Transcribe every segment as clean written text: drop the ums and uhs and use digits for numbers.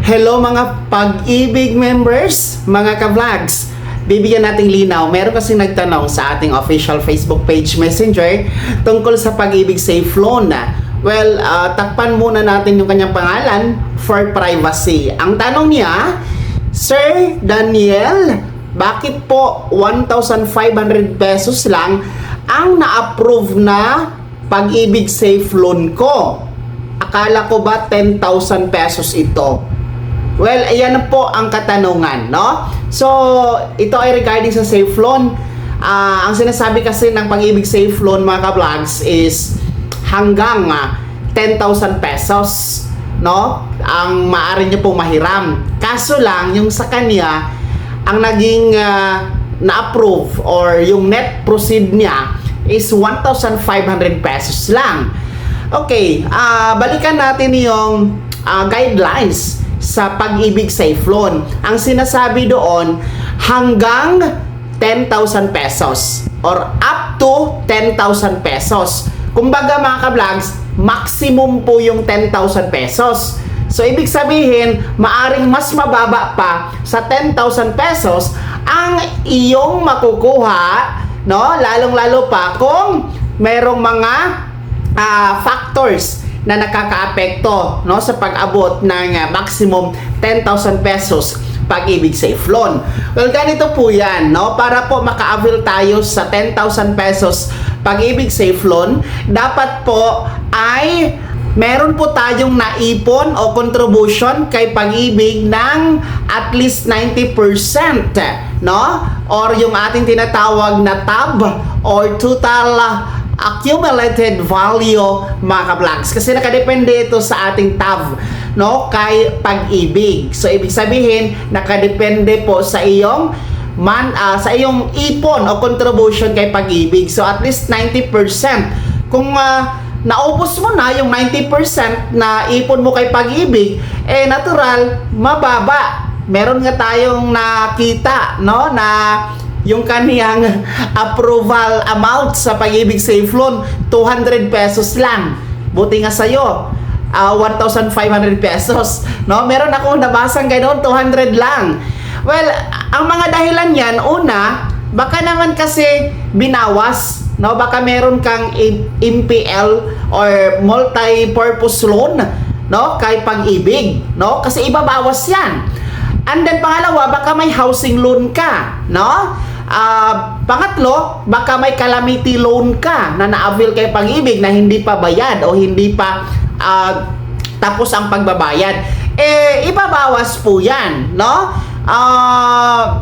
Hello mga Pag-ibig members, mga ka-vlogs. Bibigyan nating linaw. Meron kasi nagtanong sa ating official Facebook page Messenger tungkol sa Pag-ibig Safe Loan. Well, takpan muna natin yung kanyang pangalan for privacy. Ang tanong niya, Sir Daniel, bakit po 1,500 pesos lang ang na-approve na Pag-ibig Safe Loan ko? Akala ko ba 10,000 pesos ito? Well, ayan po ang katanungan, no? So, ito ay regarding sa safe loan. Ang sinasabi kasi ng Pag-ibig Safe Loan, mga ka-vlogs, is hanggang 10,000 pesos, no? Ang maaari nyo pong mahiram. Kaso lang, yung sa kanya, ang naging na-approve or yung net proceed niya is 1,500 pesos lang. Okay, balikan natin yung guidelines sa Pag-ibig Safe Loan. Ang sinasabi doon, hanggang 10,000 pesos or up to 10,000 pesos. Kumbaga mga ka-vlogs, maximum po yung 10,000 pesos. So ibig sabihin, maaring mas mababa pa sa 10,000 pesos ang iyong makukuha, no? Lalong-lalo pa kung merong mga factors na nakakaapekto, no, sa pag-abot ng maximum 10,000 pesos Pag-ibig Safe Loan. Well, ganito po yan, no? Para po maka-avail tayo sa 10,000 pesos Pag-ibig Safe Loan, dapat po ay meron po tayong naipon o contribution kay Pag-ibig ng at least 90%, no? Or yung ating tinatawag na TAV or total accumulated value, mga ka-vlogs. Kasi nakadepende ito sa ating TAV, no, kay Pag-ibig. So ibig sabihin, nakadepende po sa iyong sa iyong ipon o contribution kay Pag-ibig. So at least 90%. Kung naubos mo na yung 90% na ipon mo kay Pag-ibig, natural, mababa. Meron nga tayong nakita, no, na yung kaniyang approval amount sa Pag-ibig Safe Loan, 200 pesos lang. Buti nga sa'yo, 1,500 pesos. No? Meron akong nabasang ganoon, 200 lang. Well, ang mga dahilan yan, una, baka naman kasi binawas. No? Baka meron kang MPL or multi-purpose loan, no, kay Pag-ibig. No? Kasi ibabawas yan. And then pangalawa, baka may housing loan ka, no? Pangatlo, baka may calamity loan ka na na-avail kay Pag-ibig na hindi pa bayad o hindi pa tapos ang pagbabayad. Ibabawas po yan, no?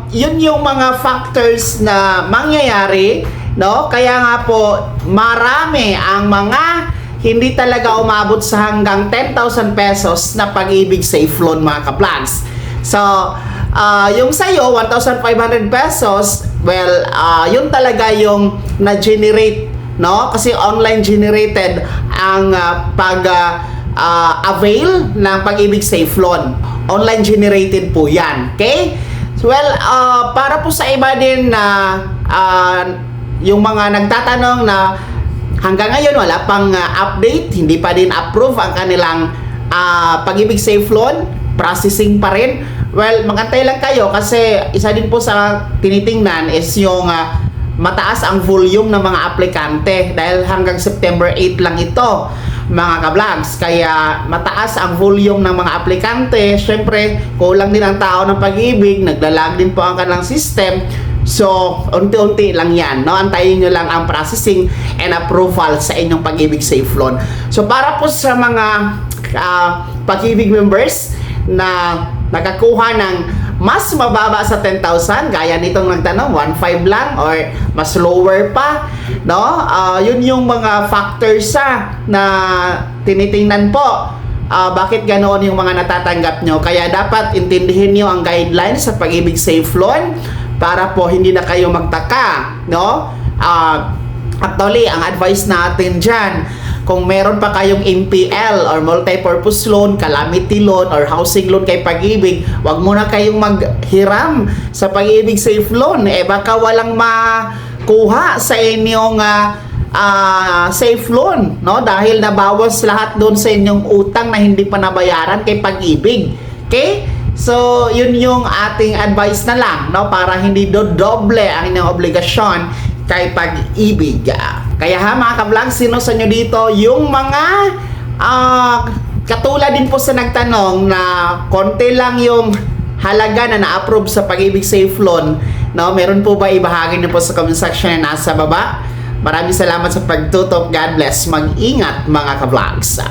Yun yung mga factors na mangyayari, no? Kaya nga po, marami ang mga hindi talaga umabot sa hanggang 10,000 pesos na Pag-ibig Safe Loan, mga ka-vlogs. So, yung sa'yo, 1,500 pesos, well, yun talaga yung na-generate, no? Kasi online generated ang avail ng Pag-ibig Safe Loan. Online generated po yan, okay? So, well, para po sa iba din na yung mga nagtatanong na hanggang ngayon wala pang update, hindi pa din approve ang kanilang Pag-ibig Safe Loan, processing pa rin. Well, magantay lang kayo kasi isa din po sa tinitingnan is yung mataas ang volume ng mga aplikante dahil hanggang September 8 lang ito, mga ka-vlogs. Kaya mataas ang volume ng mga aplikante. Syempre, kulang din ang tao ng Pag-ibig, naglalag din po ang kanilang system. So, unti-unti lang yan, no? Antayin nyo lang ang processing and approval sa inyong Pag-ibig Safe Loan. So, para po sa mga Pag-ibig members na nakakuha ng mas mababa sa 10,000, gaya nitong nagtanong, 1,500 lang or mas lower pa, no? Yun yung mga factors na tinitingnan po. Bakit ganoon yung mga natatanggap nyo? Kaya dapat intindihin nyo ang guidelines sa Pag-ibig Safe Loan para po hindi na kayo magtaka, no? Actually, ang advice natin dyan, kung meron pa kayong MPL or multi-purpose loan, calamity loan, or housing loan kay Pag-ibig, wag muna kayong maghiram sa Pag-ibig Safe Loan. Baka walang makuha sa inyong safe loan, no? Dahil nabawas lahat doon sa inyong utang na hindi pa nabayaran kay Pag-ibig. Okay? So, yun yung ating advice na lang, no? Para hindi doble ang inyong obligasyon kay pag-ibig. Kaya ha, mga ka-vlog, sino sa inyo dito yung mga katulad din po sa nagtanong na konti lang yung halaga na na-approve sa Pag-ibig Safe Loan, no? Meron po ba ibahagi niyo po sa comment section na nasa baba? Maraming salamat sa pagtutok. God bless. Mag-ingat mga ka-vlogs.